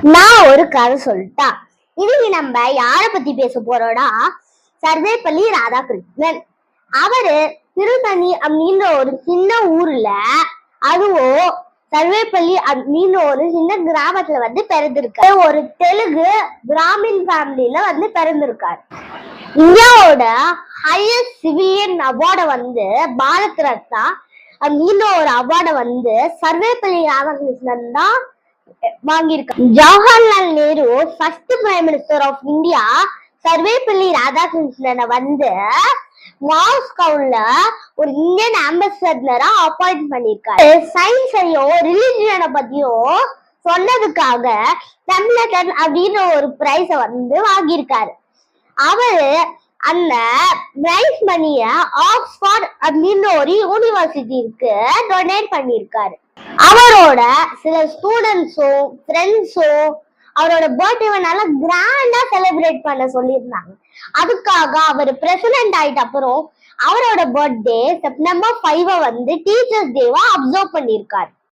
நான் ஒரு கதை சொல்லிட்டா. இன்னைக்கு நம்ம யார பத்தி பேச போறோம்னா சர்வேப்பள்ளி ராதாகிருஷ்ணன். அவரு திருத்தணி அப்படின்ற ஒரு சின்ன ஊர்ல, அதுவும் சர்வேப்பள்ளி அப்படின்ற ஒரு சின்ன கிராமத்துல பிறந்திருக்காரு. ஒரு தெலுங்கு பிராமின் ஃபேமிலியில பிறந்திருக்காரு. இந்தியாவோட ஹையஸ்ட் சிவிலியன் அவார்டை பாரத் ரத்னா அப்படின்ற ஒரு அவார்டை சர்வேப்பள்ளி ராதாகிருஷ்ணன் தான் வாங்கியிருக்காரு. Jawaharlal Nehru first prime minister of India Sarvepalli ராதாகிருஷ்ணனை மாஸ்கோல ஒரு இந்தியன் அம்பாசடரா அப்பாயிண்ட் பண்ணிருக்காரு. சயின்ஸையும் ரிலிஜியனை பத்தியும் சொன்னதுக்காக டெம்ப்ளேட்டன் அப்படின்ற ஒரு பிரைஸ வாங்கியிருக்காரு. அவரு அந்த பிரைஸ் மணிய ஆக்ஸ்போர்ட் அப்படின்ற ஒரு யூனிவர்சிட்டிக்கு டொனேட் பண்ணியிருக்காரு. அவரோட சில ஸ்டூடெண்ட்ஸும் ஃப்ரெண்ட்ஸும் அவரோட பர்த்டேவை நல்லா கிராண்டா செலிப்ரேட் பண்ண சொல்லியிருந்தாங்க. அதுக்காக அவர் பிரசிடென்ட் ஆயிட்ட அப்புறம் அவரோட பர்த்டே செப்டம்பர் 5 டீச்சர்ஸ் டேவா அப்சர்வ் பண்ணியிருக்காரு.